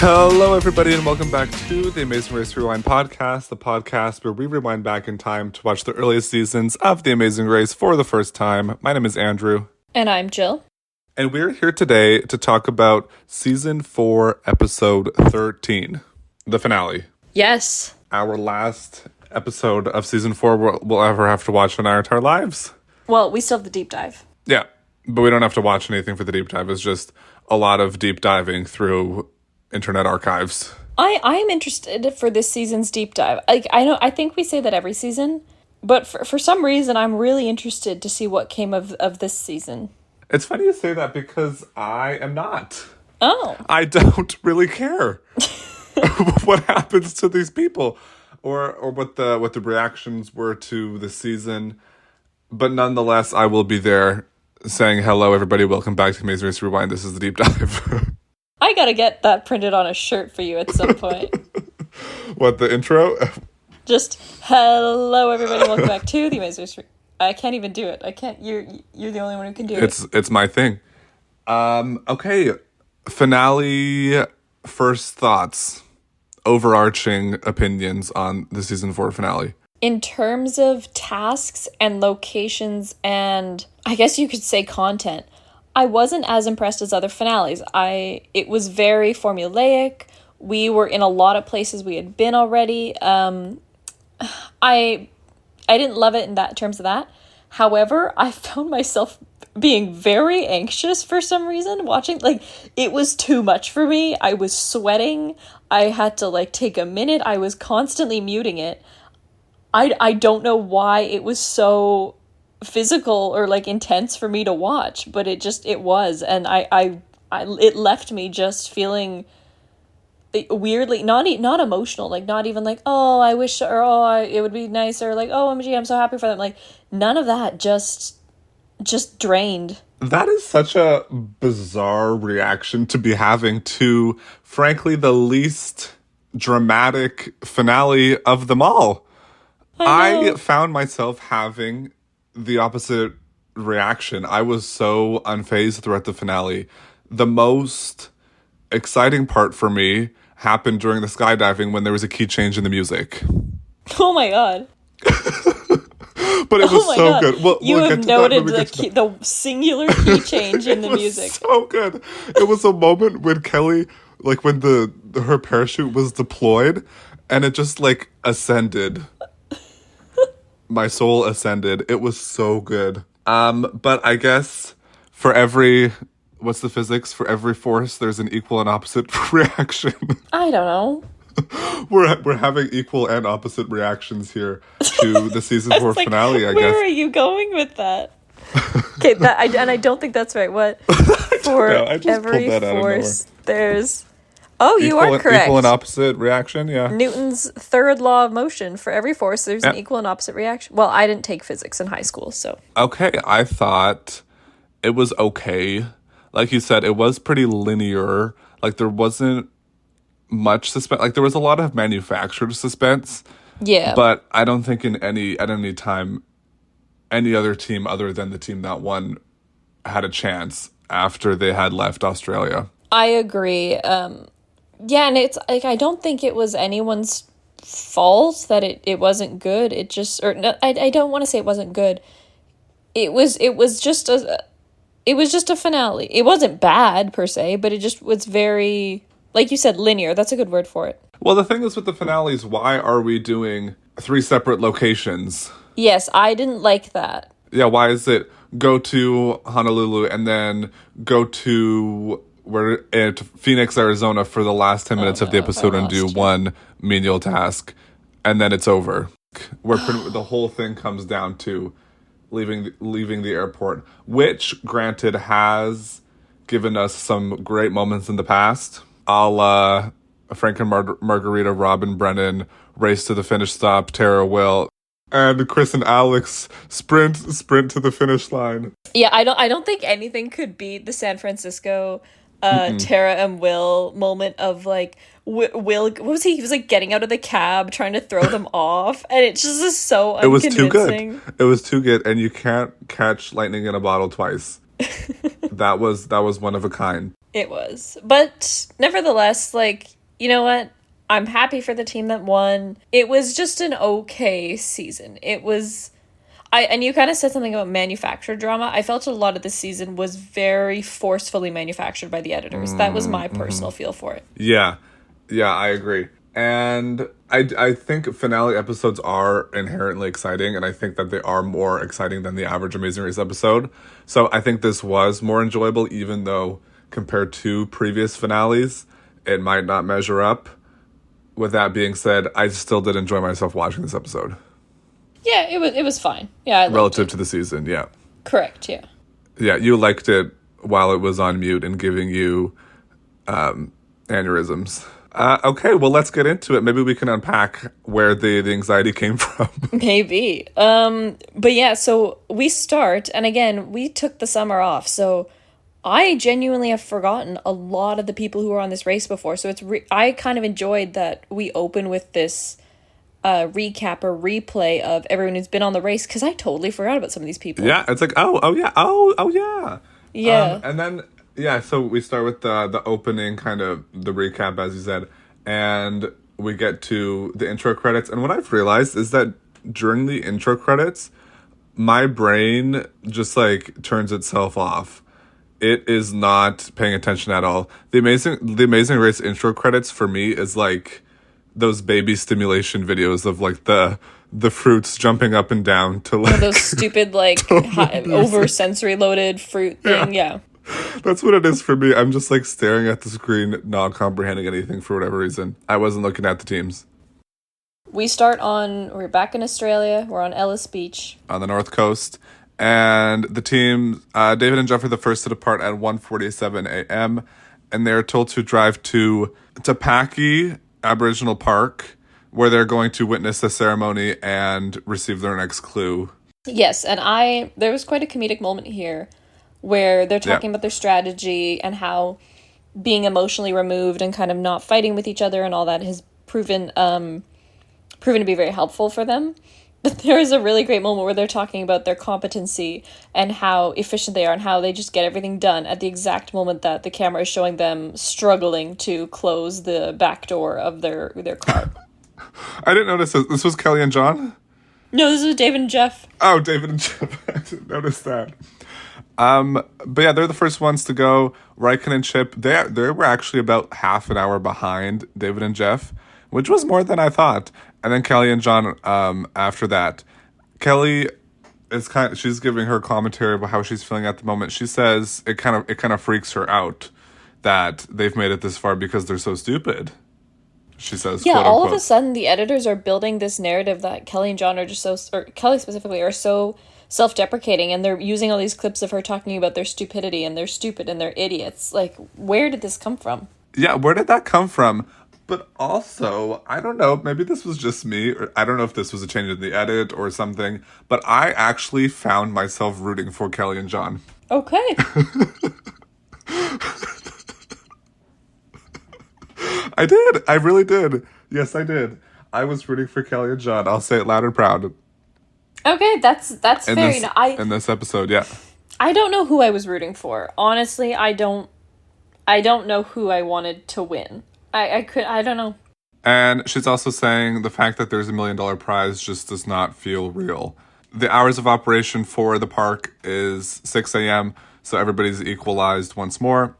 Hello, everybody, and welcome back to the Amazing Race Rewind podcast, the podcast where we rewind back in time to watch the earliest seasons of The Amazing Race for the first time. My name is Andrew. And I'm Jill. And we're here today to talk about Season 4, Episode 13, the finale. Yes. Our last episode of Season 4 we'll ever have to watch in our entire lives. Well, we still have the deep dive. Yeah, but we don't have to watch anything for the deep dive. It's just a lot of deep diving through internet archives. I'm interested for this season's deep dive. I think we say that every season, but for some reason I'm really interested to see what came of this season. It's funny you say that because I am not. Oh. I don't really care what happens to these people or what the reactions were to the season. But nonetheless, I will be there saying, hello, everybody. Welcome back to Amazing Race Rewind. This is the deep dive. I gotta get that printed on a shirt for you at some point. What, the intro? Just, hello, everybody. Welcome back to the Amazing Race. I can't even do it. I can't. You're the only one who can do it. It's my thing. Okay. Finale, first thoughts. Overarching opinions on the season 4 finale. In terms of tasks and locations and I guess you could say content, I wasn't as impressed as other finales. It was very formulaic. We were in a lot of places we had been already. I didn't love it in terms of that. However, I found myself being very anxious for some reason watching. It was too much for me. I was sweating. I had to take a minute. I was constantly muting it. I don't know why it was so physical or intense for me to watch, but it was, and it left me just feeling weirdly not emotional, not even oh I wish, or it would be nice, or OMG I'm so happy for them, none of that, just drained. That is such a bizarre reaction to be having to, frankly, the least dramatic finale of them all. I found myself having the opposite reaction. I was so unfazed throughout the finale. The most exciting part for me happened during the skydiving when there was a key change in the music. Oh my god. But it was so good. You have noted the singular key change in the music. So good. It was a moment when Kelly, when her parachute was deployed, and it just ascended. My soul ascended. It was so good. But I guess for every, what's the physics? For every force, there's an equal and opposite reaction. I don't know. We're having equal and opposite reactions here to the season 4 finale, I guess. Where are you going with that? Okay, I don't think that's right. What? For every force, there's... Oh, you are correct. Equal and opposite reaction, yeah. Newton's third law of motion. For every force, there's an equal and opposite reaction. Well, I didn't take physics in high school, so... Okay, I thought it was okay. Like you said, it was pretty linear. There wasn't much suspense. There was a lot of manufactured suspense. Yeah. But I don't think at any time, any other team other than the team that won had a chance after they had left Australia. I agree. Yeah, and it's I don't think it was anyone's fault that it wasn't good. It just, or no, I don't want to say it wasn't good. It was just a finale. It wasn't bad per se, but it just was very, like you said, linear. That's a good word for it. Well, the thing is with the finales, why are we doing 3 separate locations? Yes, I didn't like that. Yeah, why is it go to Honolulu and then go to Phoenix, Arizona for the last 10 minutes of the episode and do one menial task, and then it's over. Where the whole thing comes down to leaving the airport, which, granted, has given us some great moments in the past, a la Frank and Margarita, Robin Brennan, race to the finish stop, Tara Will, and Chris and Alex sprint to the finish line. Yeah, I don't think anything could beat the San Francisco Tara and Will moment of Will, what was he? He was getting out of the cab, trying to throw them off, and it just is so unconvincing. It was too good, and you can't catch lightning in a bottle twice. That was one of a kind. It was. But nevertheless, like, you know what? I'm happy for the team that won. It was just an okay season. It was and you kind of said something about manufactured drama. I felt a lot of this season was very forcefully manufactured by the editors. That was my personal feel for it. Yeah. Yeah, I agree. And I think finale episodes are inherently exciting, and I think that they are more exciting than the average Amazing Race episode. So I think this was more enjoyable, even though compared to previous finales, it might not measure up. With that being said, I still did enjoy myself watching this episode. Yeah, it was fine. Yeah, I liked relative it. to the season, yeah. Correct, yeah. Yeah, you liked it while it was on mute and giving you aneurysms. Okay, well, let's get into it. Maybe we can unpack where the anxiety came from. Maybe. But yeah, so we start, and again, we took the summer off, so I genuinely have forgotten a lot of the people who were on this race before. So I kind of enjoyed that we open with this recap or replay of everyone who's been on the race, because I totally forgot about some of these people. Yeah, it's like, oh yeah. Yeah. And then, yeah, so we start with the opening, kind of the recap, as you said, and we get to the intro credits. And what I've realized is that during the intro credits, my brain just, like, turns itself off. It is not paying attention at all. The Amazing Race intro credits for me is like those baby stimulation videos of like the fruits jumping up and down to like those stupid like over sensory loaded fruit thing. Yeah. That's what it is for me. I'm just like staring at the screen, not comprehending anything for whatever reason. I wasn't looking at the teams. We're back in Australia. We're on Ellis Beach. On the North Coast. And the team, David and Jeff are the first to depart at 1:47 a.m. And they're told to drive to Tapaki Aboriginal Park, where they're going to witness the ceremony and receive their next clue. Yes, and there was quite a comedic moment here where they're talking about their strategy and how being emotionally removed and kind of not fighting with each other and all that has proven to be very helpful for them. But there is a really great moment where they're talking about their competency and how efficient they are and how they just get everything done at the exact moment that the camera is showing them struggling to close the back door of their car. I didn't notice this. This was Kelly and John? No, this is David and Jeff. Oh, David and Jeff. I didn't notice that. But yeah, they're the first ones to go. Raikkonen and Chip, they were actually about half an hour behind David and Jeff, which was more than I thought. And then Kelly and John, after that. Kelly is she's giving her commentary about how she's feeling at the moment. She says it kind of freaks her out that they've made it this far because they're so stupid. She says, yeah, quote, all unquote. of a sudden the editors are building this narrative that Kelly and John are just or Kelly specifically, are so self-deprecating, and they're using all these clips of her talking about their stupidity and they're stupid and they're idiots. Like, where did this come from? Yeah, where did that come from? But also, I don't know, maybe this was just me, or I don't know if this was a change in the edit or something, but I actually found myself rooting for Kelly and John. Okay. I did. I really did. Yes, I did. I was rooting for Kelly and John. I'll say it loud and proud. Okay, that's fair. In this episode, yeah. I don't know who I was rooting for. Honestly, I don't know who I wanted to win. I don't know. And she's also saying the fact that there's $1 million prize just does not feel real. The hours of operation for the park is 6 a.m., so everybody's equalized once more.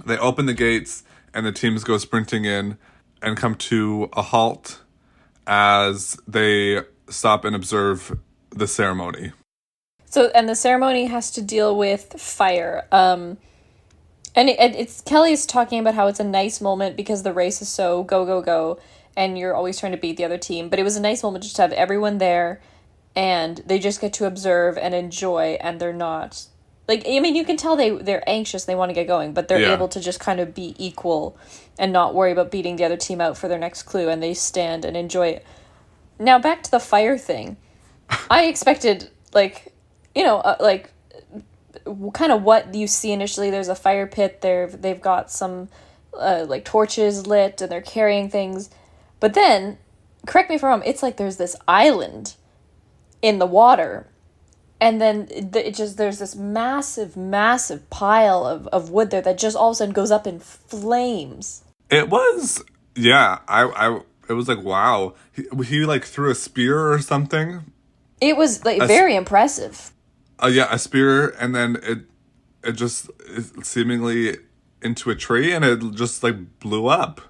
They open the gates, and the teams go sprinting in and come to a halt as they stop and observe the ceremony. So, and the ceremony has to deal with fire. And it's Kelly's talking about how it's a nice moment because the race is so go, go, go, and you're always trying to beat the other team. But it was a nice moment just to have everyone there, and they just get to observe and enjoy, and they're not... Like, I mean, you can tell they're anxious, they want to get going, but they're able to just kind of be equal and not worry about beating the other team out for their next clue, and they stand and enjoy it. Now, back to the fire thing. I expected, kind of what you see initially. There's a fire pit there. They've got some torches lit and they're carrying things. But then, correct me if I'm wrong, it's like there's this island in the water And then there's this massive, massive pile of wood there that just all of a sudden goes up in flames. It was, yeah, it was like, wow. He like threw a spear or something. It was like very impressive. Yeah, a spear, and then it just seemingly into a tree, and it just like blew up.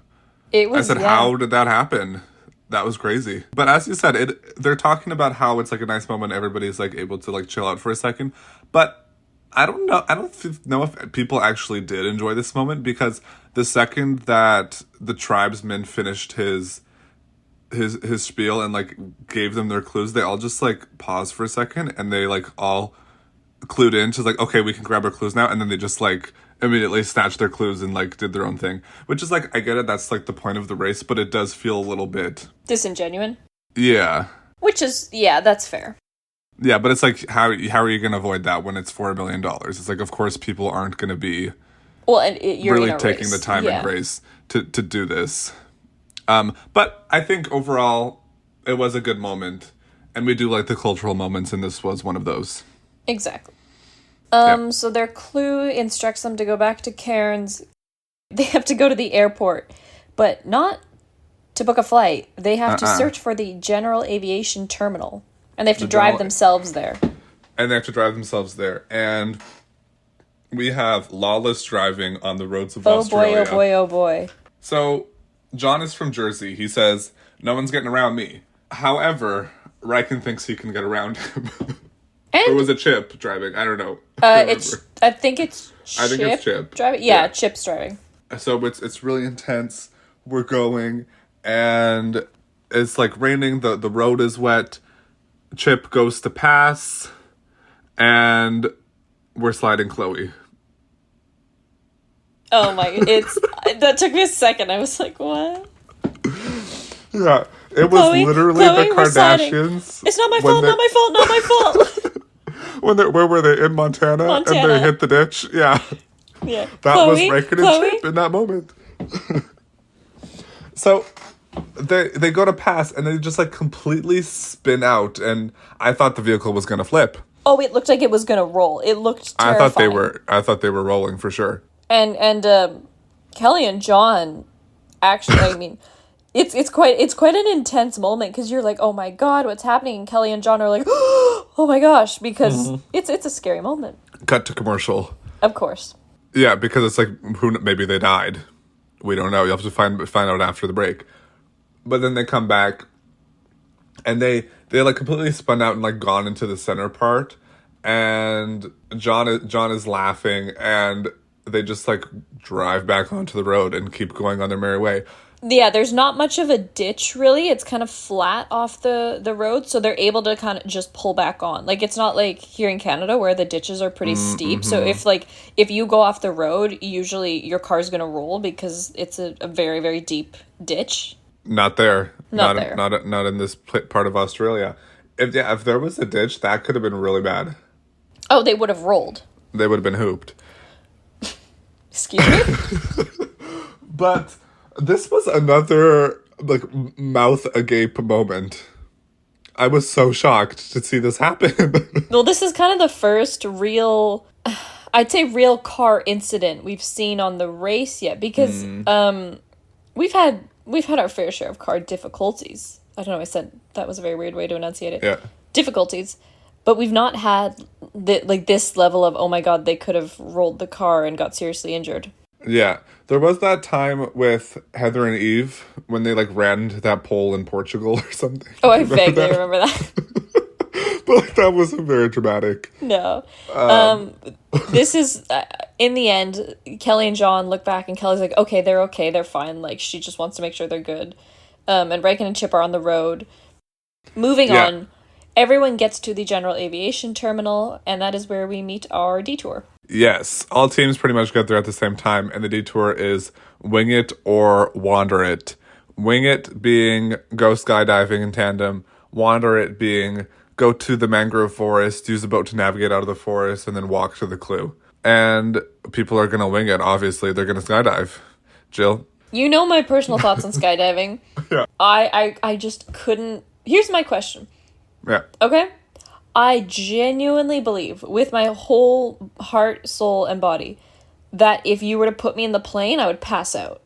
It was. I said, how did that happen? That was crazy. But as you said, they're talking about how it's like a nice moment. Everybody's like able to like chill out for a second. But I don't know. I don't know if people actually did enjoy this moment, because the second that the tribesman finished his spiel and like gave them their clues, they all just like paused for a second, and they like all clued in to like, okay, we can grab our clues now. And then they just like immediately snatched their clues and like did their own thing, which is like, I get it, that's like the point of the race, but it does feel a little bit disingenuous. Yeah. Which is, yeah, that's fair. Yeah, but it's like, how are you going to avoid that when it's $4 million? It's like, of course, people aren't going to be you're really taking the time and grace to do this. But I think overall, it was a good moment, and we do like the cultural moments, and this was one of those. Exactly. So their clue instructs them to go back to Cairns. They have to go to the airport, but not to book a flight. They have to search for the General Aviation Terminal, and they have to drive themselves there. And we have lawless driving on the roads of Australia. Oh boy, oh boy. So, John is from Jersey. He says, no one's getting around me. However, Riken thinks he can get around him. Or was it Chip driving? I don't know. I think it's Chip driving. Yeah, Chip's driving. So it's really intense. We're going, and it's like raining. The road is wet. Chip goes to pass, and we're sliding Chloe. Oh my! That took me a second. I was like, what? Yeah, it was literally the Kardashians. It's not my fault. Not my fault. Where were they? In Montana, and they hit the ditch. Yeah. Yeah. That was Riken and Chip in that moment. So they go to pass, and they just like completely spin out, and I thought the vehicle was gonna flip. Oh, it looked like it was gonna roll. It looked terrifying. I thought they were rolling for sure. And Kelly and John, actually, I mean, it's quite an intense moment, because you're like, oh my god, what's happening? And Kelly and John are like, oh my gosh, because it's a scary moment. Cut to commercial. Of course. Yeah, because it's like, maybe they died. We don't know. You'll have to find out after the break. But then they come back, and they like completely spun out and like gone into the center part, and John is laughing, and they just like drive back onto the road and keep going on their merry way. Yeah, there's not much of a ditch, really. It's kind of flat off the road, so they're able to kind of just pull back on. Like, it's not like here in Canada where the ditches are pretty steep. So if you go off the road, usually your car's going to roll because it's a very, very deep ditch. Not there. Not there. Not in this part of Australia. If there was a ditch, that could have been really bad. Oh, they would have rolled. They would have been hooped. Excuse me? But this was another, like, mouth agape moment. I was so shocked to see this happen. Well, this is kind of the first real car incident we've seen on the race yet, because we've had our fair share of car difficulties. I don't know, I said that was a very weird way to enunciate it. Yeah. Difficulties. But we've not had this level of, oh my god, they could have rolled the car and got seriously injured. Yeah. There was that time with Heather and Eve when they, like, ran to that pole in Portugal or something. Oh, I vaguely remember that. But, like, that wasn't very dramatic. No. This is, in the end, Kelly and John look back, and Kelly's like, okay, they're fine. Like, she just wants to make sure they're good. And Riken and Chip are on the road. Moving on, everyone gets to the General Aviation Terminal, and that is where we meet our detour. Yes, all teams pretty much get there at the same time, and the detour is wing it or wander it. Wing it being go skydiving in tandem, wander it being go to the mangrove forest, use a boat to navigate out of the forest, and then walk to the clue. And people are going to wing it, obviously. They're going to skydive. Jill? You know my personal thoughts on skydiving. Yeah. I just couldn't... Here's my question. Yeah. Okay? I genuinely believe, with my whole heart, soul, and body, that if you were to put me in the plane, I would pass out.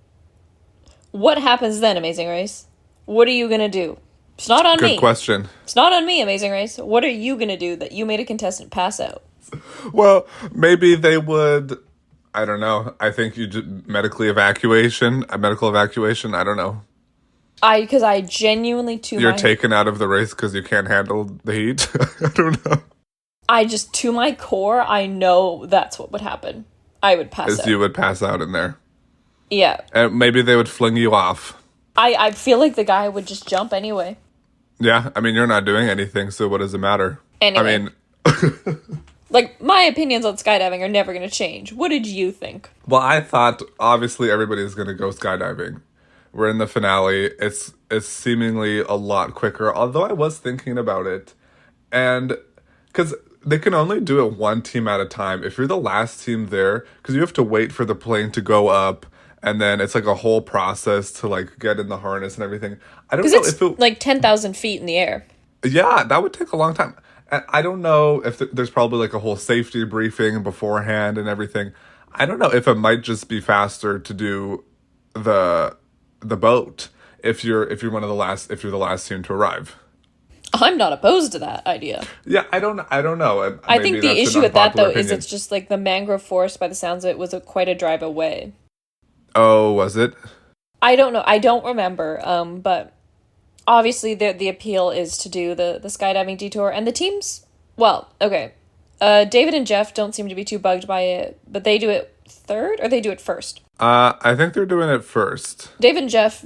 What happens then, Amazing Race? What are you gonna do? It's not on me. Good question. It's not on me, Amazing Race. What are you gonna do that you made a contestant pass out? Well, maybe they would. I don't know. I think you do medical evacuation. I don't know. Because I genuinely You're taken out of the race because you can't handle the heat. I don't know. To my core, I know that's what would happen. I would pass out. You would pass out in there. Yeah. And maybe they would fling you off. I feel like the guy would just jump anyway. Yeah, I mean, you're not doing anything, so what does it matter? Anyway. I mean... Like, my opinions on skydiving are never going to change. What did you think? Well, I thought, obviously, everybody's going to go skydiving. We're in the finale. It's seemingly a lot quicker, although I was thinking about it. And, because they can only do it one team at a time. If you're the last team there, because you have to wait for the plane to go up, and then it's like a whole process to, like, get in the harness and everything. I don't know if it... like 10,000 feet in the air. Yeah, that would take a long time. I don't know if there's probably like a whole safety briefing beforehand and everything. I don't know if it might just be faster to do the boat if you're one of the last if you're the last team to arrive. I'm not opposed to that idea. Yeah, I don't know. I think the issue with that though is it's just like the mangrove forest, by the sounds of it, was quite a drive away. Oh, was it? I don't know. I don't remember. But obviously the appeal is to do the skydiving detour, and the teams, well, okay. David and Jeff don't seem to be too bugged by it, but they do it third or they do it first? I think they're doing it first. David and Jeff,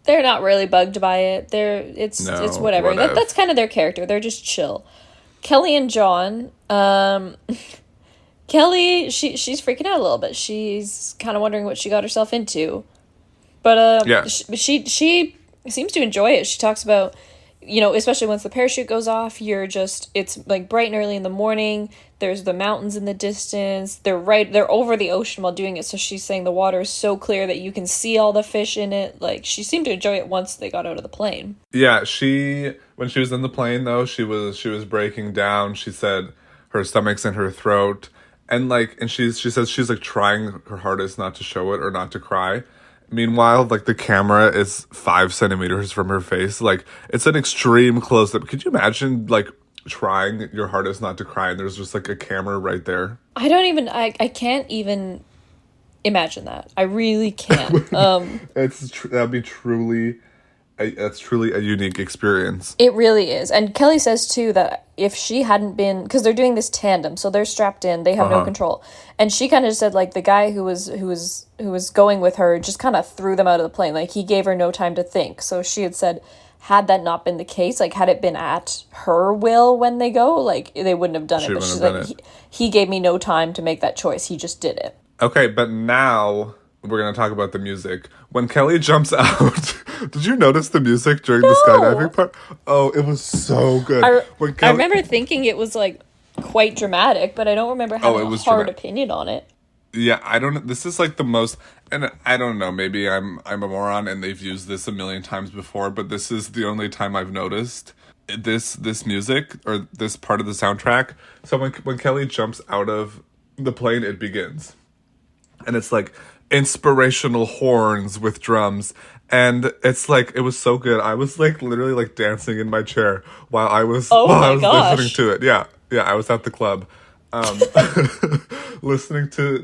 they're not really bugged by it. It's whatever. That's kind of their character. They're just chill. Kelly and John, Kelly, she's freaking out a little bit. She's kind of wondering what she got herself into. But yeah. she seems to enjoy it. She talks about, especially once the parachute goes off, it's like bright and early in the morning. There's the mountains in the distance. They're over the ocean while doing it. So she's saying the water is so clear that you can see all the fish in it. Like, she seemed to enjoy it once they got out of the plane. Yeah, when she was in the plane though, she was breaking down. She said her stomach's in her throat. And she says she's like trying her hardest not to show it or not to cry. Meanwhile, like, the camera is 5 centimeters from her face. Like, it's an extreme close-up. Could you imagine, like, trying your hardest not to cry and there's just, like, a camera right there? I can't even imagine that. I really can't. That'd be truly... That's truly a unique experience. It really is. And Kelly says, too, that if she hadn't been... Because they're doing this tandem, so they're strapped in. They have no control. And she kind of said, like, the guy who was going with her just kind of threw them out of the plane. Like, he gave her no time to think. So she had said, had that not been the case, like, had it been at her will when they go, like, they wouldn't have done it. But she's like, he gave me no time to make that choice. He just did it. Okay, but now... we're going to talk about the music. When Kelly jumps out, did you notice the music during the skydiving part? Oh, it was so good. I remember thinking it was, like, quite dramatic, but I don't remember having a hard opinion on it. Yeah, I don't... This is, like, the most... And I don't know, maybe I'm a moron and they've used this a million times before, but this is the only time I've noticed this music, or this part of the soundtrack. So when Kelly jumps out of the plane, it begins. And it's, like... inspirational horns with drums, and it's like, it was so good. I was like literally like dancing in my chair while I was listening to it. Yeah, I was at the club listening to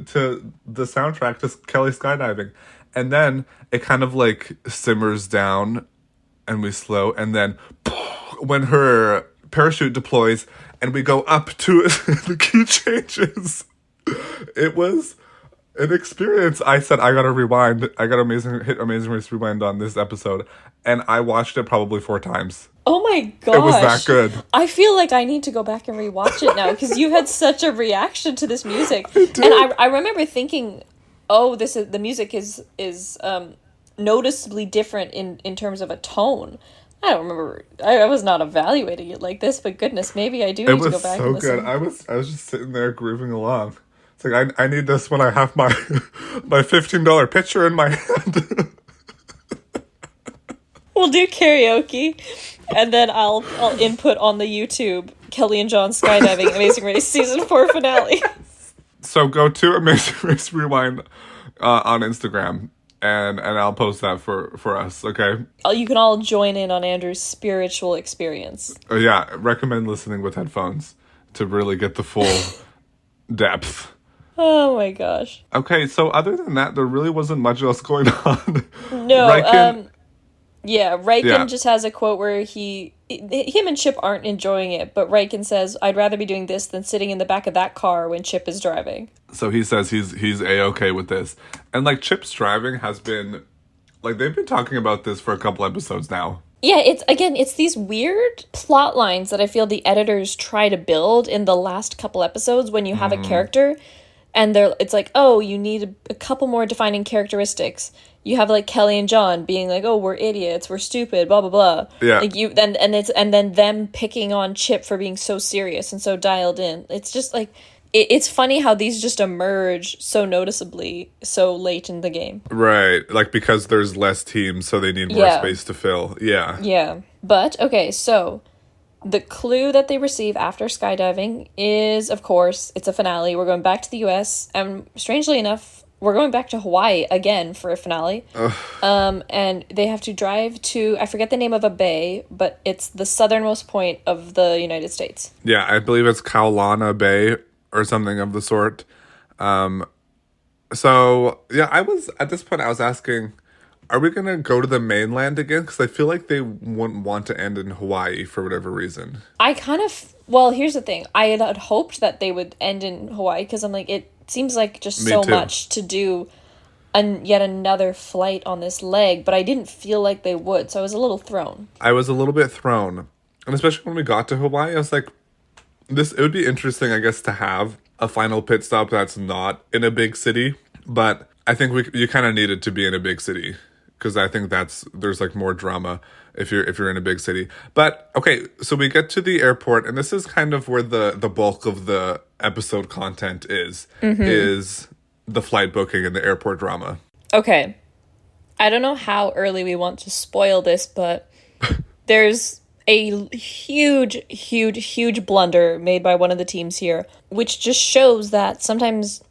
the soundtrack to Kelly skydiving, and then it kind of like simmers down and we slow, and then when her parachute deploys and we go up to it, the key changes. It was an experience. I said, I gotta rewind. I got hit Amazing Race Rewind on this episode, and I watched it probably 4 times. Oh my gosh. It was that good. I feel like I need to go back and rewatch it now, because you had such a reaction to this music. And I remember thinking, the music is noticeably different in terms of a tone. I don't remember. I was not evaluating it like this, but goodness, maybe I do need to go back and listen. It was so good. I was just sitting there grooving along. It's like, I need this when I have my $15 pitcher in my hand. We'll do karaoke, and then I'll input on the YouTube Kelly and John skydiving Amazing Race season 4 finale. So go to Amazing Race Rewind on Instagram, and I'll post that for us, okay? You can all join in on Andrew's spiritual experience. Yeah, recommend listening with headphones to really get the full depth. Oh my gosh. Okay, so other than that, there really wasn't much else going on. No, Riken Riken just has a quote where him and Chip aren't enjoying it, but Riken says, "I'd rather be doing this than sitting in the back of that car when Chip is driving." So he says he's A-okay with this. And, like, Chip's driving has been... Like, they've been talking about this for a couple episodes now. Yeah, it's these weird plot lines that I feel the editors try to build in the last couple episodes when you have a character, and it's like, oh, you need a couple more defining characteristics. You have, like, Kelly and John being like, oh, we're idiots, we're stupid, blah blah blah. Yeah. Like and then them picking on Chip for being so serious and so dialed in. It's just like it's funny how these just emerge so noticeably so late in the game. Right. Like, because there's less teams, so they need more space to fill. Yeah. Yeah. But, okay, so the clue that they receive after skydiving is, of course, it's a finale. We're going back to the US, and strangely enough, we're going back to Hawaii again for a finale. And they have to drive to, I forget the name of a bay, but it's the southernmost point of the United States. Yeah, I believe it's Kaulana Bay or something of the sort. So, yeah, at this point, I was asking, are we going to go to the mainland again? Because I feel like they wouldn't want to end in Hawaii for whatever reason. Well, here's the thing. I had hoped that they would end in Hawaii, because I'm like, it seems like just Me so too. much to do yet another flight on this leg, but I didn't feel like they would, so I was a little thrown. I was a little bit thrown. And especially when we got to Hawaii, I was like, it would be interesting, I guess, to have a final pit stop that's not in a big city. But I think you kind of need it to be in a big city, because I think there's like more drama if you're in a big city. But okay, so we get to the airport, and this is kind of where the bulk of the episode content is the flight booking and the airport drama. Okay. I don't know how early we want to spoil this, but there's a huge blunder made by one of the teams here, which just shows that sometimes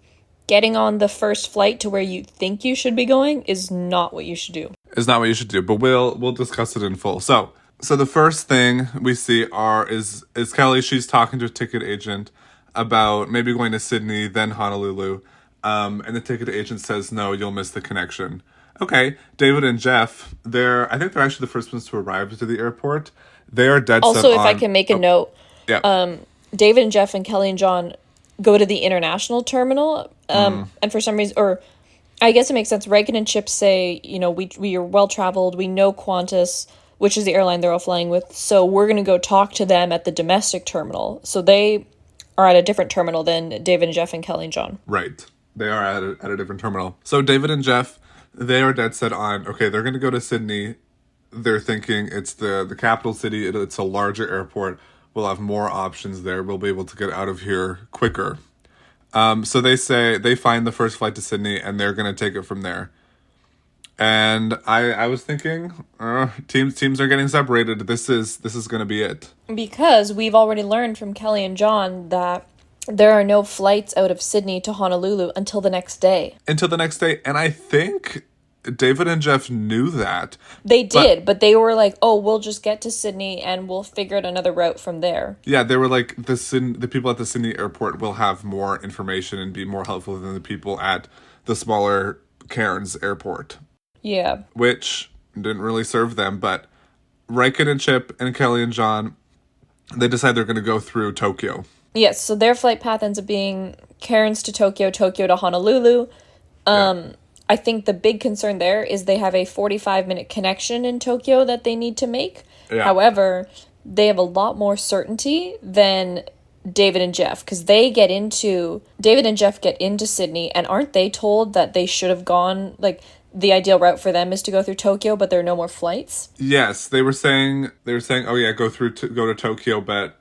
getting on the first flight to where you think you should be going is not what you should do. It's not what you should do, but we'll discuss it in full. So the first thing we see is Kelly. She's talking to a ticket agent about maybe going to Sydney, then Honolulu. And the ticket agent says, no, you'll miss the connection. Okay, David and Jeff, I think they're actually the first ones to arrive to the airport. They are dead set on... Also, if I can make a note, yeah. David and Jeff and Kelly and John go to the international terminal, and for some reason, or I guess it makes sense, Riken and Chip say, we are well-traveled, we know Qantas, which is the airline they're all flying with, so we're going to go talk to them at the domestic terminal. So they are at a different terminal than David and Jeff and Kelly and John. Right. They are at a different terminal. So David and Jeff, they are dead set on, okay, they're going to go to Sydney. They're thinking it's the capital city. It's a larger airport. We'll have more options there. We'll be able to get out of here quicker. So they find the first flight to Sydney, and they're going to take it from there. And I was thinking, teams are getting separated. This is going to be it. Because we've already learned from Kelly and John that there are no flights out of Sydney to Honolulu until the next day. And I think David and Jeff knew that. They did, but they were like, oh, we'll just get to Sydney and we'll figure out another route from there. Yeah, they were like, the people at the Sydney airport will have more information and be more helpful than the people at the smaller Cairns airport. Yeah. Which didn't really serve them, but Riken and Chip and Kelly and John, they decide they're going to go through Tokyo. Yes, so their flight path ends up being Cairns to Tokyo, Tokyo to Honolulu. I think the big concern there is they have a 45-minute connection in Tokyo that they need to make. Yeah. However, they have a lot more certainty than David and Jeff, because David and Jeff get into Sydney, and aren't they told that they should have gone, like, the ideal route for them is to go through Tokyo, but there are no more flights? Yes, they were saying, oh yeah, go to Tokyo, but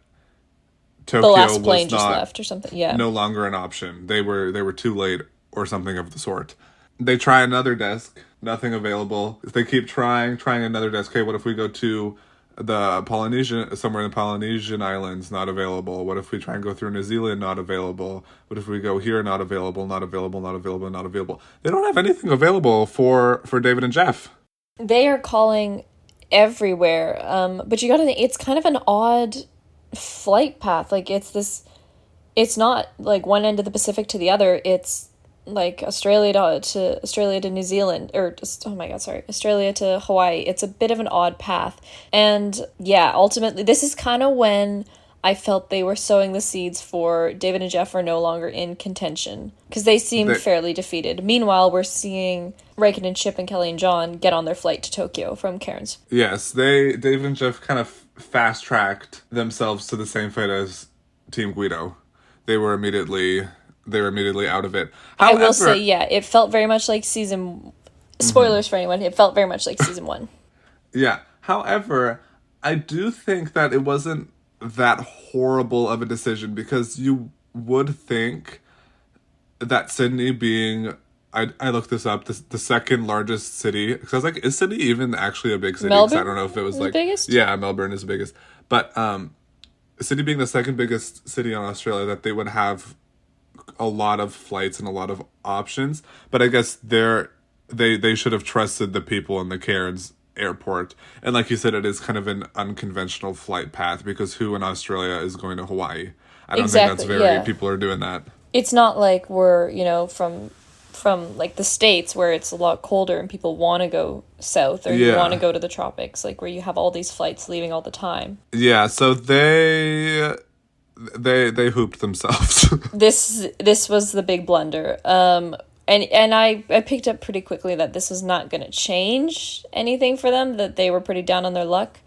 Tokyo the last plane just left or something. Yeah, no longer an option. They were too late or something of the sort. They try another desk, nothing available. They keep trying another desk. Okay, what if we go to The Polynesian, somewhere in the Polynesian islands, not available. What if we try and go through New Zealand? Not available. What if we go here? Not available. Not available. Not available. Not available. They don't have anything available for David and Jeff. They are calling everywhere. But you gotta think, it's kind of an odd flight path. Like, it's not like one end of the Pacific to the other. It's like Australia to New Zealand, or just, oh my god, sorry, Australia to Hawaii. It's a bit of an odd path. And yeah, ultimately, this is kind of when I felt they were sowing the seeds for David and Jeff are no longer in contention, because they seem fairly defeated. Meanwhile, we're seeing Riken and Chip and Kelly and John get on their flight to Tokyo from Cairns. Yes, David and Jeff kind of fast-tracked themselves to the same fate as Team Guido. They were immediately out of it. However, I will say, yeah, it felt very much like season... Spoilers for anyone. It felt very much like season 1. Yeah. However, I do think that it wasn't that horrible of a decision, because you would think that Sydney being... I looked this up, the second largest city, because I was like, is Sydney even actually a big city? Melbourne? I don't know if it was The biggest? Yeah, Melbourne is the biggest. But Sydney being the second biggest city in Australia, that they would have a lot of flights and a lot of options. But I guess they should have trusted the people in the Cairns airport. And like you said, it is kind of an unconventional flight path, because who in Australia is going to Hawaii? I don't think that's people are doing that. It's not like we're, from like the States, where it's a lot colder and people want to go south, or you want to go to the tropics, like where you have all these flights leaving all the time. Yeah, so they hooped themselves. This was the big blunder. And I picked up pretty quickly that this was not going to change anything for them, that they were pretty down on their luck.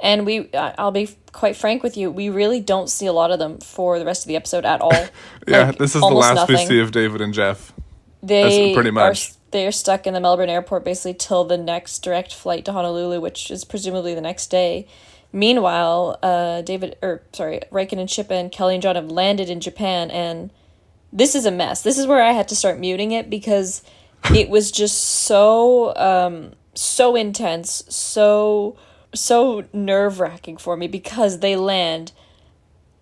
And I'll be quite frank with you, we really don't see a lot of them for the rest of the episode at all. This is the last we see of David and Jeff. Pretty much. They're stuck in the Melbourne airport basically till the next direct flight to Honolulu, which is presumably the next day. Meanwhile, Riken and Chip and Kelly and John have landed in Japan, and this is a mess. This is where I had to start muting it, because it was just so intense, so nerve-wracking for me, because they land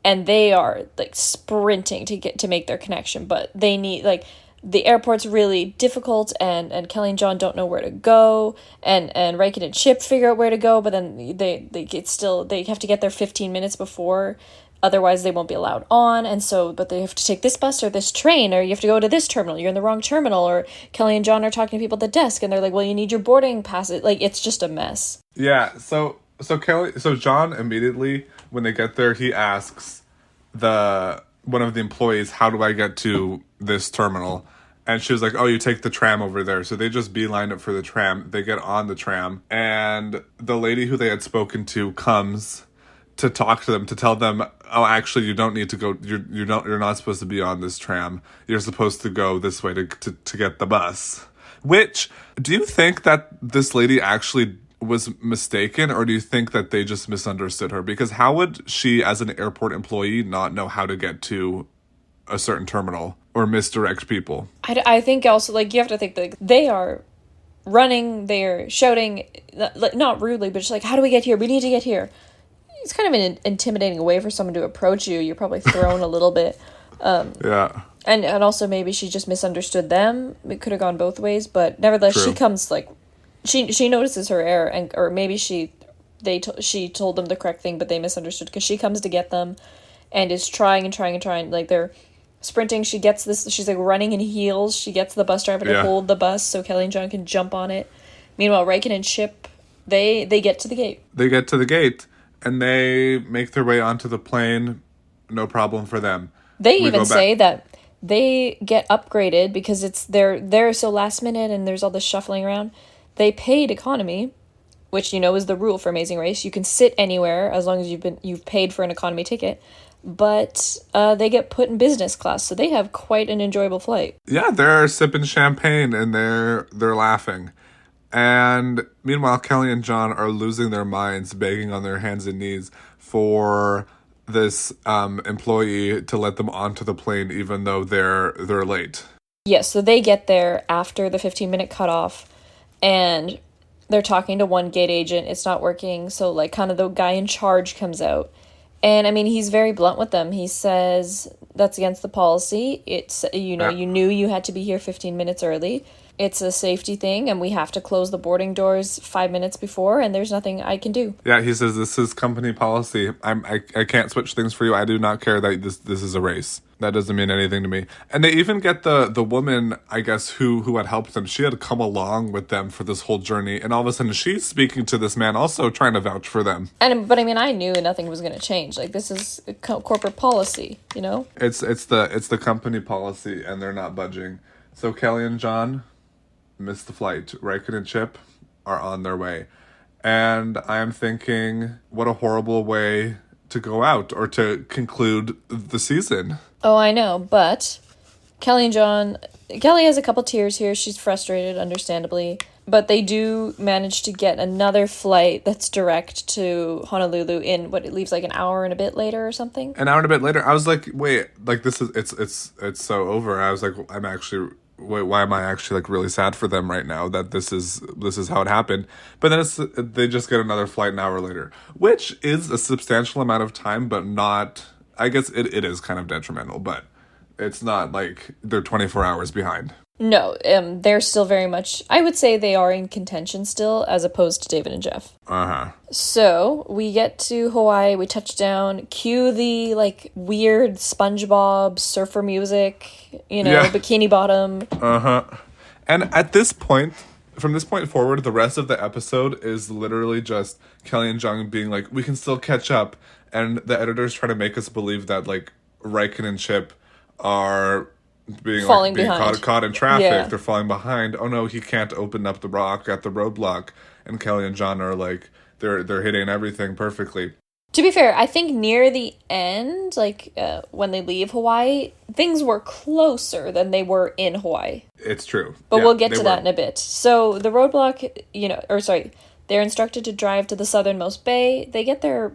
and they are like sprinting to make their connection, but they need, like, the airport's really difficult, and Kelly and John don't know where to go, and Riken and Chip figure out where to go, but then they have to get there 15 minutes before, otherwise they won't be allowed on, and so, but they have to take this bus or this train, or you have to go to this terminal, you're in the wrong terminal, or Kelly and John are talking to people at the desk, and they're like, well, you need your boarding pass. Like, it's just a mess. Yeah, so John immediately, when they get there, he asks one of the employees, how do I get to this terminal? And she was like, oh, you take the tram over there. So they just beeline it for the tram. They get on the tram, and the lady who they had spoken to comes to talk to them, to tell them, oh, actually, you don't need to go. You're not supposed to be on this tram. You're supposed to go this way to get the bus. Which, do you think that this lady actually was mistaken, or do you think that they just misunderstood her? Because how would she, as an airport employee, not know how to get to a certain terminal or misdirect people? I think also, like, you have to think, like, they are running, they're shouting, not rudely, but just like, how do we get here? We need to get here. It's kind of an intimidating way for someone to approach you. You're probably thrown a little bit. Yeah. And also maybe she just misunderstood them. It could have gone both ways, but nevertheless, True. She comes, like, she notices her error, or maybe she told them the correct thing, but they misunderstood, because she comes to get them and is trying, like, they're sprinting. She gets this, she's like running in heels. She gets the bus driver to hold the bus so Kelly and John can jump on it. Meanwhile, Riken and Chip, they get to the gate. They get to the gate, and they make their way onto the plane. No problem for them. They even say that they get upgraded because they're so last minute and there's all this shuffling around. They paid economy, which, is the rule for Amazing Race. You can sit anywhere as long as you've paid for an economy ticket. But they get put in business class, so they have quite an enjoyable flight. Yeah, they're sipping champagne and they're laughing. And meanwhile, Kelly and John are losing their minds, begging on their hands and knees for this employee to let them onto the plane, even though they're late. Yes, so they get there after the 15-minute cutoff, and They're talking to one gate agent. It's not working. So, like, kind of the guy in charge comes out. And, I mean, he's very blunt with them. He says that's against the policy. It's, you know, you knew you had to be here 15 minutes early. It's a safety thing, and we have to close the boarding doors 5 minutes before, and there's nothing I can do. Yeah, he says this is company policy. I can't switch things for you. I do not care that this is a race. That doesn't mean anything to me. And they even get the woman, I guess, who had helped them. She had come along with them for this whole journey, and all of a sudden she's speaking to this man, also trying to vouch for them. But I mean, I knew nothing was going to change. Like, this is corporate policy, you know. It's the company policy, and they're not budging. So Kelly and John missed the flight. Riken and Chip are on their way. And I'm thinking, what a horrible way to go out or to conclude the season. Oh, I know, but Kelly has a couple tears here. She's frustrated, understandably. But they do manage to get another flight that's direct to Honolulu in what it leaves like an hour and a bit later or something. An hour and a bit later, I was like, wait, like this is it's so over. I was like, why am I actually like really sad for them right now that this is how it happened? But then they just get another flight an hour later, which is a substantial amount of time, but not. I guess it is kind of detrimental, but it's not like they're 24 hours behind. No, they're still very much, I would say they are in contention still, as opposed to David and Jeff. Uh-huh. So, we get to Hawaii, we touch down, cue the, like, weird SpongeBob surfer music, you know, Bikini Bottom. Uh-huh. And at this point, from this point forward, the rest of the episode is literally just Kelly and Jung being like, we can still catch up, and the editors try to make us believe that, like, Riken and Chip are being caught in traffic. Yeah. They're falling behind. Oh no, he can't open up the rock at the roadblock. And Kelly and John are like, they're hitting everything perfectly. To be fair, I think near the end, like when they leave Hawaii, things were closer than they were in Hawaii. It's true. But we'll get to that in a bit. So the roadblock, they're instructed to drive to the southernmost bay. They get there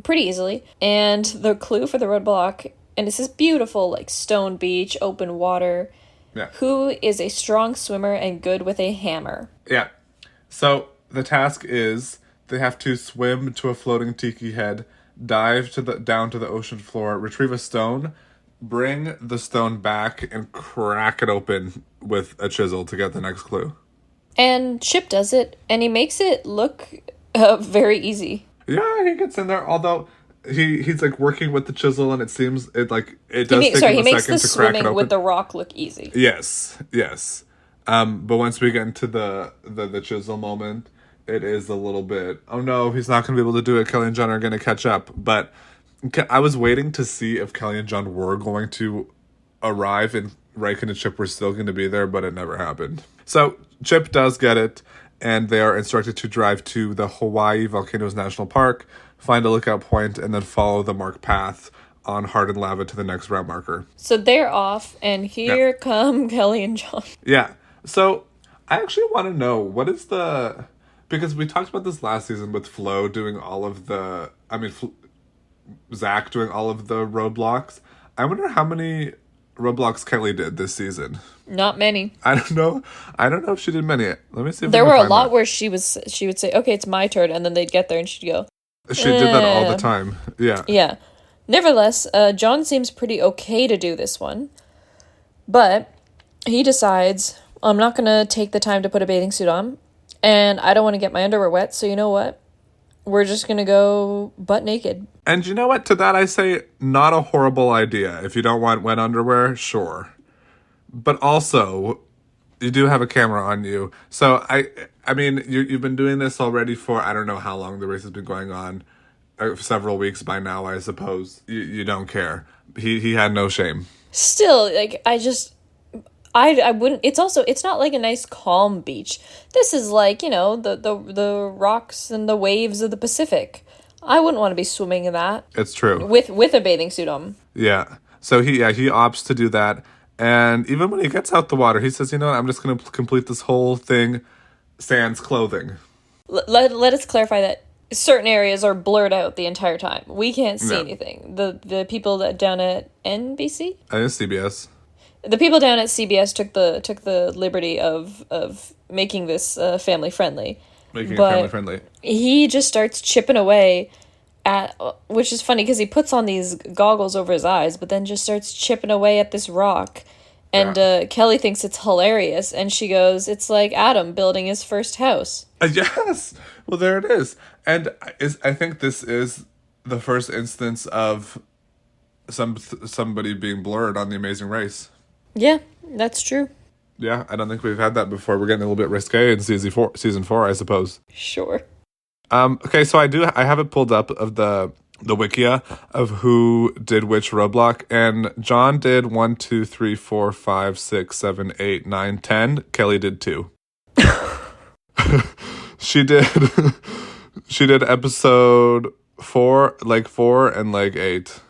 pretty easily. And the clue for the roadblock, and it's this beautiful, like, stone beach, open water. Yeah. Who is a strong swimmer and good with a hammer? Yeah. So the task is they have to swim to a floating tiki head, dive down to the ocean floor, retrieve a stone, bring the stone back, and crack it open with a chisel to get the next clue. And Chip does it, and he makes it look very easy. Yeah, he gets in there, although he's like working with the chisel, and it seems it does take him a second to crack it open. He makes the swimming with the rock look easy. Yes. But once we get into the chisel moment, it is a little bit, oh no, he's not going to be able to do it. Kelly and John are going to catch up. But I was waiting to see if Kelly and John were going to arrive and Riken and Chip were still going to be there, but it never happened. So Chip does get it, and they are instructed to drive to the Hawaii Volcanoes National Park, find a lookout point, and then follow the marked path on hardened lava to the next route marker. So they're off, and here come Kelly and John. Yeah. So I actually want to know, what is the... Because we talked about this last season with Flo doing all of the... Zach doing all of the roadblocks. I wonder how many roadblocks Kelly did this season. Not many. I don't know if she did many. Let me see if there were a lot where she would say, okay, it's my turn, and then they'd get there and she'd go... She did that all the time. Yeah. Yeah. Nevertheless, John seems pretty okay to do this one. But he decides, I'm not going to take the time to put a bathing suit on. And I don't want to get my underwear wet. So you know what? We're just going to go butt naked. And you know what? To that I say, not a horrible idea. If you don't want wet underwear, sure. But also, you do have a camera on you. So, I mean, you've been doing this already for, I don't know how long the race has been going on. Several weeks by now, I suppose. You don't care. He had no shame. Still, like, I wouldn't, it's not like a nice calm beach. This is like, you know, the rocks and the waves of the Pacific. I wouldn't want to be swimming in that. It's true. With a bathing suit on. Yeah. So he opts to do that. And even when he gets out the water, he says, you know what, I'm just going to complete this whole thing sans clothing. Let us clarify that certain areas are blurred out the entire time. We can't see anything. The people down at NBC? I think it's CBS. The people down at CBS took the liberty of making this family friendly. Making it but family friendly. he just starts chipping away at, which is funny because he puts on these goggles over his eyes, but then just starts chipping away at this rock. And Kelly thinks it's hilarious, and she goes, "It's like Adam building his first house." Yes. Well, there it is. And I think this is the first instance of somebody being blurred on The Amazing Race. Yeah, that's true. Yeah, I don't think we've had that before. We're getting a little bit risque in season four, I suppose. Sure. Okay, so I have it pulled up of the Wikia of who did which roadblock, and John did 1, 2, 3, 4, 5, 6, 7, 8, 9, 10. Kelly did 2. She did episode 4 and 8.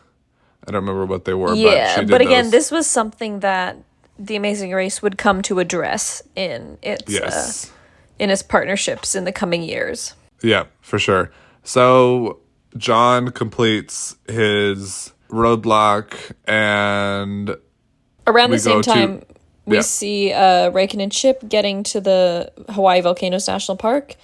I don't remember what they were. Yeah, but she did but again, those. this was something that The Amazing Race would come to address in its in its partnerships in the coming years. Yeah, for sure. So John completes his roadblock, and around the same time, we see Raken and Chip getting to the Hawaii Volcanoes National Park,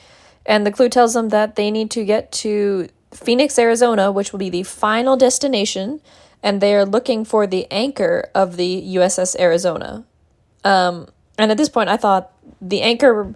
and the clue tells them that they need to get to Phoenix, Arizona, which will be the final destination, and they are looking for the anchor of the USS Arizona. And at this point, I thought the anchor...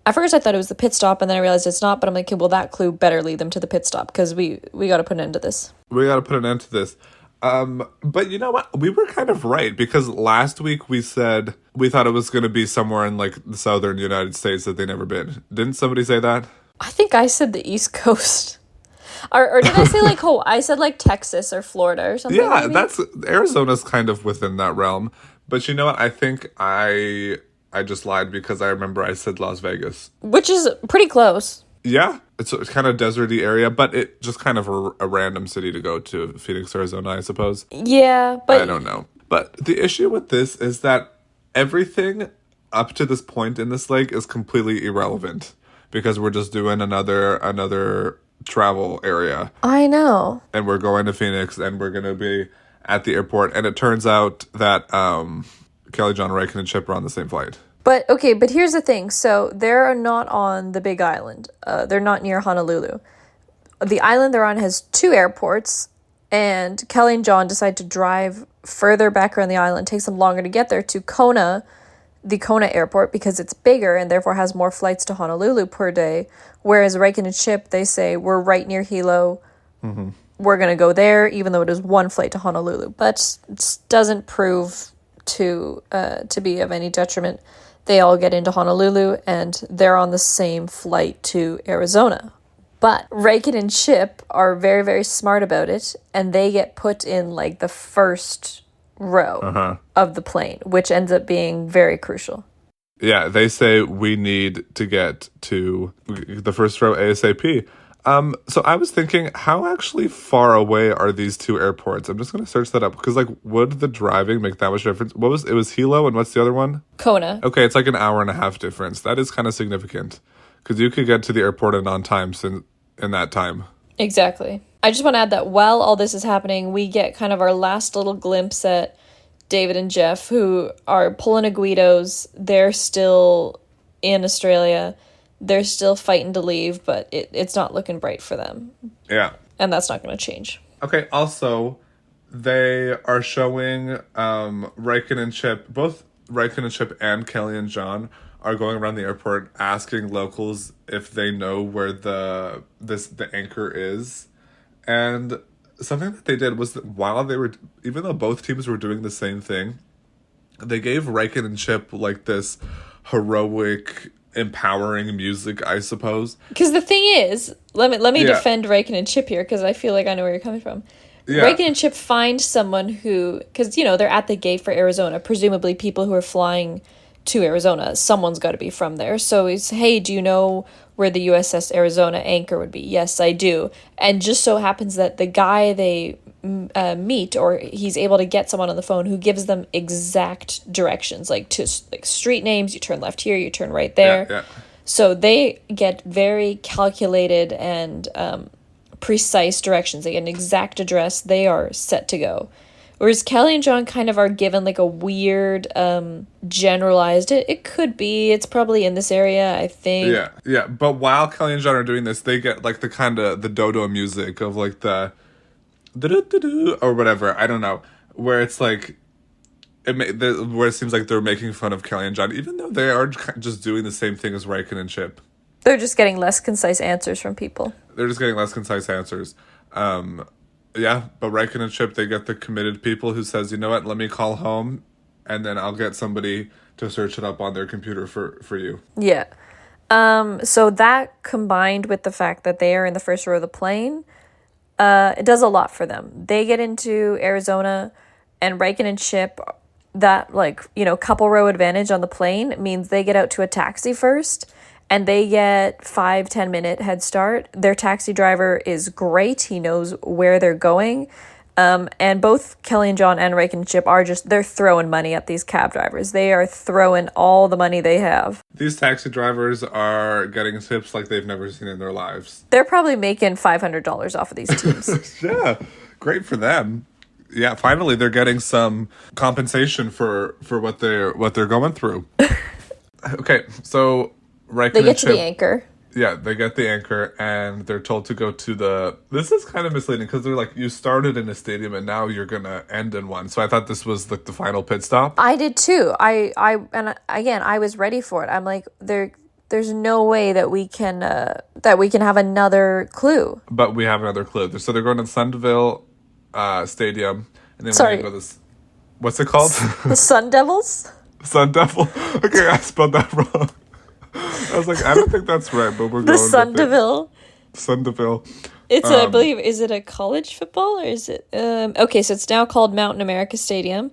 At first, I thought it was the pit stop, and then I realized it's not, but I'm like, okay, well, that clue better lead them to the pit stop, because we got to put an end to this. We got to put an end to this. But you know what? We were kind of right, because last week we said we thought it was going to be somewhere in, the southern United States that they'd never been. Didn't somebody say that? I think I said the East Coast. Or did I say, I said, Texas or Florida or something? Yeah, maybe? Arizona's kind of within that realm. But you know what? I think I just lied because I remember I said Las Vegas. Which is pretty close. Yeah, it's kind of deserty area, but it just kind of a random city to go to, Phoenix, Arizona, I suppose. Yeah, but... I don't know. But the issue with this is that everything up to this point in this lake is completely irrelevant because we're just doing another travel area. I know. And we're going to Phoenix, and we're going to be at the airport, and it turns out that Kelly, John, Raken, and Chip are on the same flight. But here's the thing. So they're not on the big island. They're not near Honolulu. The island they're on has 2 airports, and Kelly and John decide to drive further back around the island. It takes them longer to get there to Kona, the Kona airport, because it's bigger and therefore has more flights to Honolulu per day. Whereas Raken and Chip, they say, we're right near Hilo. Mm-hmm. We're going to go there, even though it is 1 flight to Honolulu. But it doesn't prove to be of any detriment. They all get into Honolulu, and they're on the same flight to Arizona. But Raken and Chip are very, very smart about it, and they get put in, the first row of the plane, which ends up being very crucial. Yeah, they say we need to get to the first row ASAP. So I was thinking, how actually far away are these 2 airports? I'm just going to search that up because, would the driving make that much difference? It was Hilo, and what's the other one? Kona. Okay, it's an hour and a half difference. That is kind of significant because you could get to the airport on time in that time. Exactly. I just want to add that while all this is happening, we get kind of our last little glimpse at David and Jeff, who are pulling a Guidos. They're still in Australia. They're still fighting to leave, but it's not looking bright for them. Yeah. And that's not going to change. Okay, also, they are showing Raken and Chip, both Raken and Chip and Kelly and John are going around the airport asking locals if they know where the anchor is. And something that they did was that while they were, even though both teams were doing the same thing, they gave Raken and Chip this heroic, empowering music, I suppose. Because the thing is, let me defend Raken and Chip here, because I feel like I know where you're coming from. Yeah. Raken and Chip find someone who, because they're at the gate for Arizona, presumably people who are flying to Arizona, someone's got to be from there. So he's, hey, do you know where the USS Arizona anchor would be? Yes, I do. And just so happens that the guy they meet, or he's able to get someone on the phone who gives them exact directions, to street names. You turn left here, you turn right there. Yeah. So they get very calculated and precise directions. They get an exact address. They are set to go. Whereas Kelly and John kind of are given like a weird, generalized, it could be, it's probably in this area, I think. Yeah, yeah. But while Kelly and John are doing this, they get like the kind of the dodo music of like the or whatever. I don't know, where it's like where it seems like they're making fun of Kelly and John, even though they are just doing the same thing as Riken and Chip. They're just getting less concise answers from people. They're just getting less concise answers. Yeah, but Riken and Chip, they get the committed people who says, you know what, let me call home, and then I'll get somebody to search it up on their computer for you. Yeah. So that combined with the fact that they are in the first row of the plane, it does a lot for them. They get into Arizona, and Riken and Chip, that couple row advantage on the plane means they get out to a taxi first, and they get 5-10 minute head start. Their taxi driver is great. He knows where they're going. And both Kelly and John and Riken and Chip they're throwing money at these cab drivers. They are throwing all the money they have. These taxi drivers are getting tips like they've never seen in their lives. They're probably making $500 off of these teams. Yeah, great for them. Yeah, finally they're getting some compensation for what they're going through. Okay, so Riken they get and to Chip, the anchor. Yeah, they get the anchor, and they're told to go to the... This is kind of misleading, because they're like, you started in a stadium, and now you're going to end in one. So I thought this was like the final pit stop. I did too. I was ready for it. I'm like, there's no way that we can have another clue. But we have another clue. So they're going to the De-ville Stadium, and then Sorry. we're going to go this... What's it called? The Sun Devils? Sun Devil? Okay, I spelled that wrong. I was like, I don't think that's right, but we're The going Sun with it. De-ville. Sun De-ville. It's I believe, is it a college football or is it okay, so it's now called Mountain America Stadium,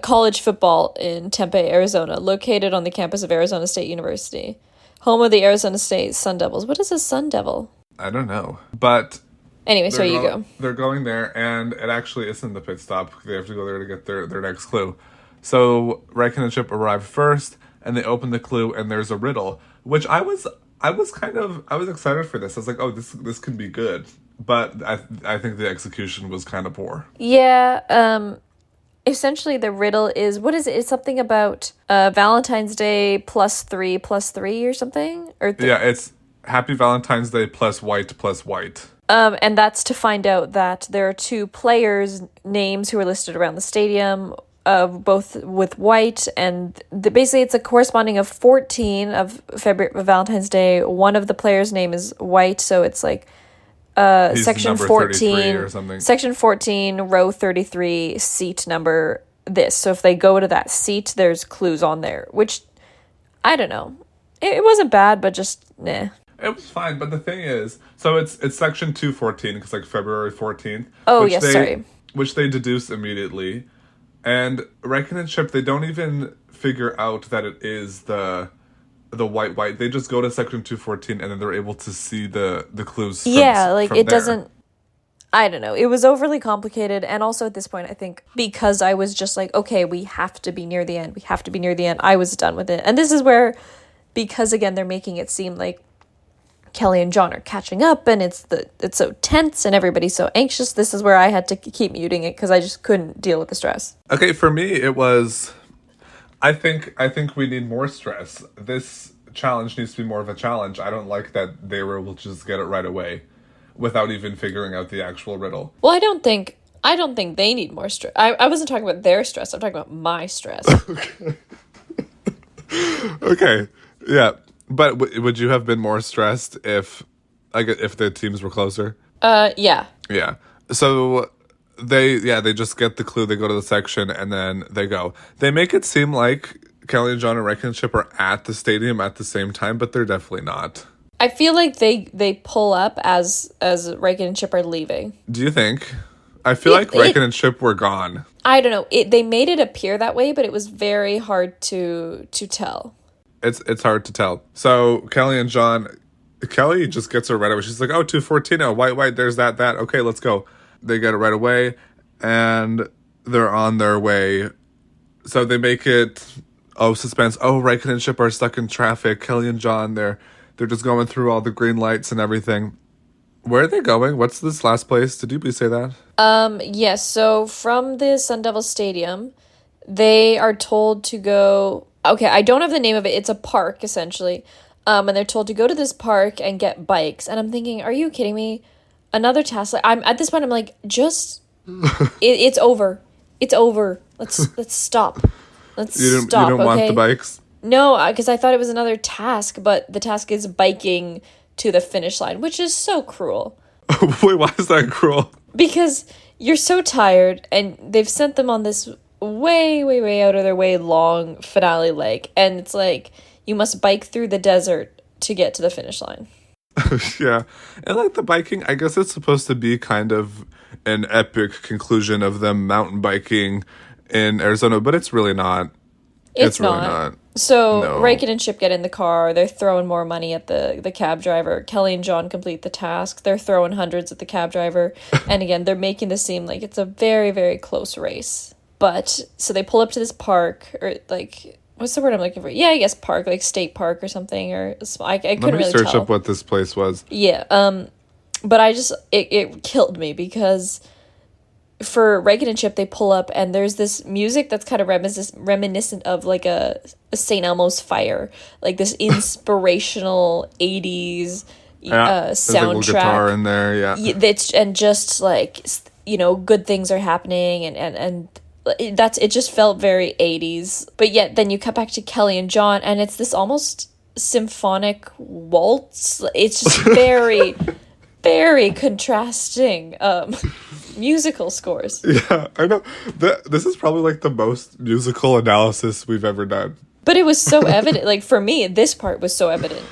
college football in Tempe, Arizona, located on the campus of Arizona State University, home of the Arizona State Sun Devils. What is a Sun Devil? I don't know, but anyway, so you go. They're going there, and it actually isn't the pit stop. They have to go there to get their next clue. So Riken and Chip arrive first, and they open the clue, and there's a riddle, which I was excited for this. I was like, oh, this can be good. But I think the execution was kind of poor. Yeah, essentially the riddle is, what is it? It's something about Valentine's Day +3 or something? Yeah, it's Happy Valentine's Day plus white. And that's to find out that there are two players' names who are listed around the stadium, both with white, and basically it's a corresponding of 14 of Valentine's Day. One of the players' name is white, so it's like section 14 or something. Section 14, row 33, seat number this. So if they go to that seat, there's clues on there, which I don't know. It wasn't bad, but just nah. It was fine, but the thing is, so it's section 214, because like February 14th. Oh, yes, sorry. Which they deduce immediately. And Riken and Chip, they don't even figure out that it is the white. They just go to section 214, and then they're able to see the clues from, yeah, like from it there. doesn't... I don't know. It was overly complicated, and also at this point, I think, because I was just like, okay, we have to be near the end. I was done with it. And this is where, because again, they're making it seem like Kelly and John are catching up, and it's so tense and everybody's so anxious. This is where I had to keep muting it because I just couldn't deal with the stress. Okay, for me it was, I think we need more stress. This challenge needs to be more of a challenge. I don't like that they were able to just get it right away without even figuring out the actual riddle. Well, I don't think they need more stress. I wasn't talking about their stress. I'm talking about my stress. Okay. Yeah. But would you have been more stressed if the teams were closer? Yeah. Yeah. So they just get the clue, they go to the section, and then they go. They make it seem like Kelly and John and Riken and Chip are at the stadium at the same time, but they're definitely not. I feel like they pull up as Riken and Chip are leaving. Do you think? I feel like Riken and Chip were gone. I don't know. They made it appear that way, but it was very hard to tell. It's hard to tell. So Kelly just gets her right away. She's like, oh, 214, oh, white, there's that. Okay, let's go. They get it right away, and they're on their way. So they make it, suspense. Oh, Riken and Chip are stuck in traffic. Kelly and John, they're just going through all the green lights and everything. Where are they going? What's this last place? Did you please say that? Yes, so from the Sun Devil Stadium, they are told to go. Okay, I don't have the name of it. It's a park, essentially. And they're told to go to this park and get bikes. And I'm thinking, are you kidding me? Another task. Like, I'm at this point, I'm like, just it's over. It's over. Let's stop. Let's stop. You don't want the bikes? No, because I thought it was another task, but the task is biking to the finish line, which is so cruel. Wait, why is that cruel? Because you're so tired, and they've sent them on this way, way, way out of their way long finale leg, and it's like you must bike through the desert to get to the finish line. Yeah. And like the biking, I guess it's supposed to be kind of an epic conclusion of them mountain biking in Arizona, but it's really not. It's really not. not. So No. Raken and Chip get in the car. They're throwing more money at the cab driver. Kelly and John complete the task. They're throwing hundreds at the cab driver. And again, they're making this seem like it's a very, very close race. But so they pull up to this park, or like, what's the word I'm looking for? Yeah, I guess park, like state park or something. Or I couldn't Let me really search tell. up what this place was. Yeah. But I just it killed me because for Reagan and Chip, they pull up and there's this music that's kind of reminiscent of like a St. Elmo's Fire, like this inspirational 80s There's a little soundtrack. guitar in there, yeah. It's and just like good things are happening and it just felt very 80s. But yet then you cut back to Kelly and John and it's this almost symphonic waltz. It's just very very contrasting musical scores. Yeah, I know. This is probably like the most musical analysis we've ever done. But it was so evident. Like for me, this part was so evident.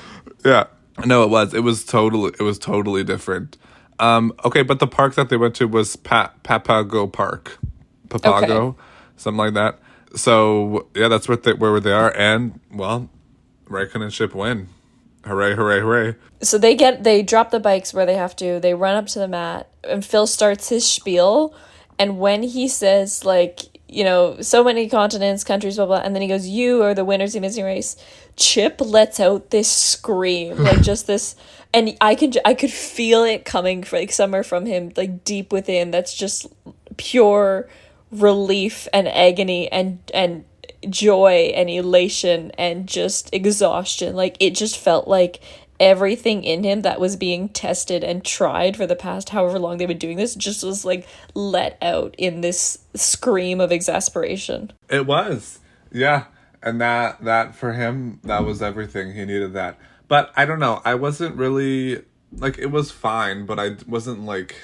Yeah. No, it was. It was totally different. Okay, but the park that they went to was Papago Park. Papago, Okay. something like that. So, yeah, that's where they are. And, well, Raikkonen and Chip win. Hooray, hooray, hooray. So they drop the bikes where they have to. They run up to the mat, and Phil starts his spiel. And when he says, like, so many continents, countries, blah, blah, and then he goes, you are the winners of the Amazing Race, Chip lets out this scream, like, just this, and I could feel it coming, like, somewhere from him, like, deep within, that's just pure relief and agony and joy and elation and just exhaustion. Like, it just felt like everything in him that was being tested and tried for the past however long they've been doing this just was like let out in this scream of exasperation. It was. Yeah. And that for him, that was everything. He needed that. But I don't know. I wasn't really, like, it was fine, but I wasn't, like,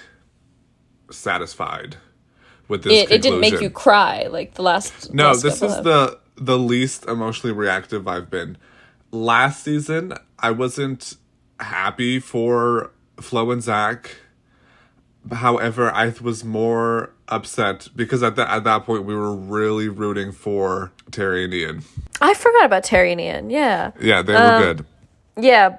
satisfied with this conclusion. It didn't make you cry like the last. No, last this couple is have. the least emotionally reactive I've been. Last season, I wasn't happy for Flo and Zach. However, I was more upset because at that point we were really rooting for Terry and Ian. I forgot about Terry and Ian. Yeah. Yeah, they were good. Yeah.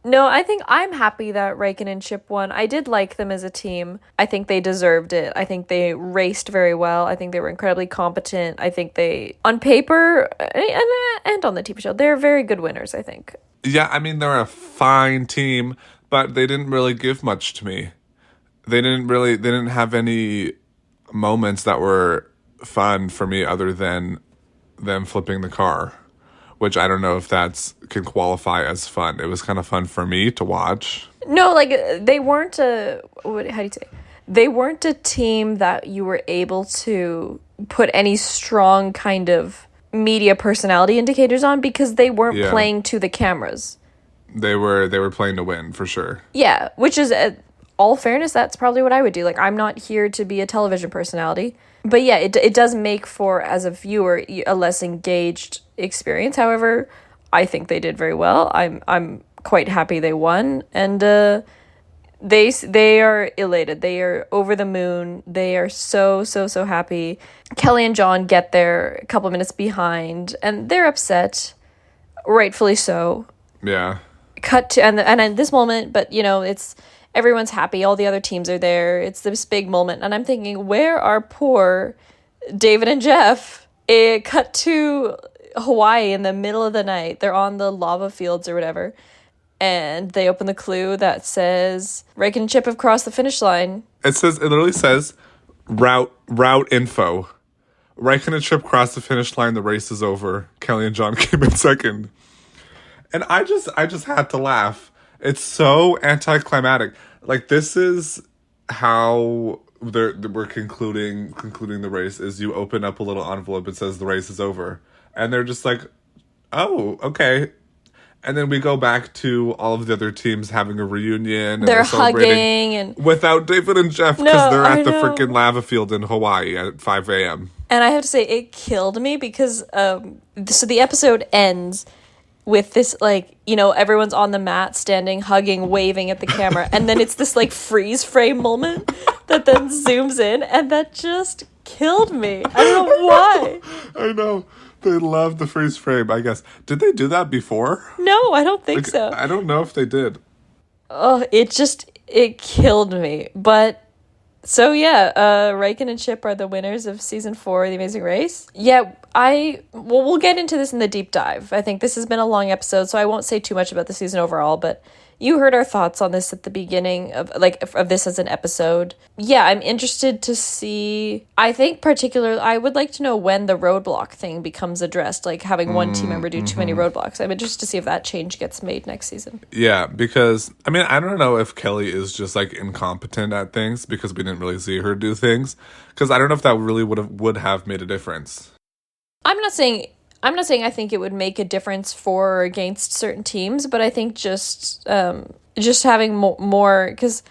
No, I think I'm happy that Raikkonen and Chip won. I did like them as a team. I think they deserved it. I think they raced very well. I think they were incredibly competent. I think they, on paper and on the TV show, they're very good winners, I think. Yeah, I mean, they're a fine team, but they didn't really give much to me. They didn't have any moments that were fun for me other than them flipping the car, which I don't know if can qualify as fun. It was kind of fun for me to watch. No, like, they weren't how do you say? They weren't a team that you were able to put any strong kind of media personality indicators on because they weren't playing to the cameras. They were playing to win, for sure. Yeah, which is, all fairness, that's probably what I would do. Like, I'm not here to be a television personality. But yeah, it does make for, as a viewer, a less engaged experience. However, I think they did very well. I'm quite happy they won. And they are elated. They are over the moon. They are so, so, so happy. Kelly and John get there a couple minutes behind, and they're upset. Rightfully so. Yeah. Cut to, and at this moment, but, it's... Everyone's happy. All the other teams are there. It's this big moment. And I'm thinking, where are poor David and Jeff? It cut to Hawaii in the middle of the night. They're on the lava fields or whatever. and they open the clue that says Riken and Chip have crossed the finish line. It literally says route info. Riken and Chip crossed the finish line. The race is over. Kelly and John came in second. And I just had to laugh. It's so anticlimactic. Like, this is how we're concluding the race, is you open up a little envelope. It says the race is over. And they're just like, oh, okay. And then we go back to all of the other teams having a reunion. And they're celebrating hugging. And without David and Jeff, because they're at the freaking lava field in Hawaii at 5 a.m. And I have to say, it killed me because, so the episode ends with this, like, you know, everyone's on the mat, standing, hugging, waving at the camera. And then it's this, like, freeze frame moment that then zooms in. And that just killed me. I don't know why. I know. They love the freeze frame, I guess. Did they do that before? No, I don't think so. I don't know if they did. Oh, it killed me. But, so yeah, Riken and Chip are the winners of season 4 of The Amazing Race. Yeah, we'll get into this in the deep dive. I think this has been a long episode, so I won't say too much about the season overall, but you heard our thoughts on this at the beginning of this as an episode. Yeah, I'm interested to see. I think particularly, I would like to know when the roadblock thing becomes addressed, like having one team member do too many roadblocks. I'm interested to see if that change gets made next season. Yeah, because, I mean, I don't know if Kelly is just, like, incompetent at things because we didn't really see her do things. Because I don't know if that really would have made a difference. I'm not saying I think it would make a difference for or against certain teams, but I think just having more, because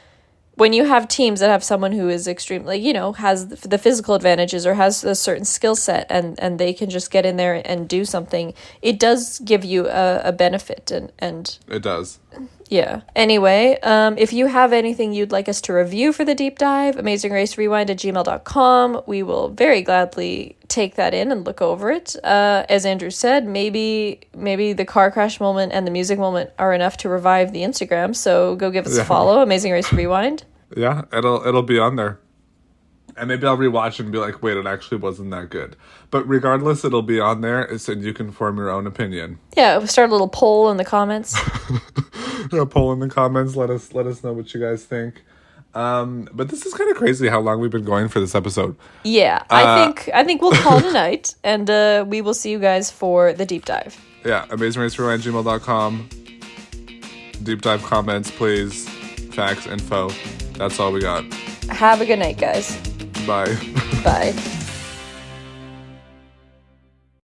when you have teams that have someone who is extremely, you know, has the physical advantages or has a certain skill set and they can just get in there and do something, it does give you a benefit and it does. Yeah. Anyway, if you have anything you'd like us to review for the deep dive, amazingracerewind@gmail.com. We will very gladly take that in and look over it. As Andrew said, maybe the car crash moment and the music moment are enough to revive the Instagram. So go give us a follow, Amazing Race Rewind. Yeah, it'll be on there. And maybe I'll rewatch and be like, wait, it actually wasn't that good. But regardless, it'll be on there, and you can form your own opinion. Yeah, we'll start a little poll in the comments. A poll in the comments. Let us know what you guys think. But this is kind of crazy how long we've been going for this episode. Yeah, I think we'll call it a night, and we will see you guys for the deep dive. Yeah, amazingracerewind@gmail.com. Deep dive comments, please. Facts, info. That's all we got. Have a good night, guys. Bye. Bye.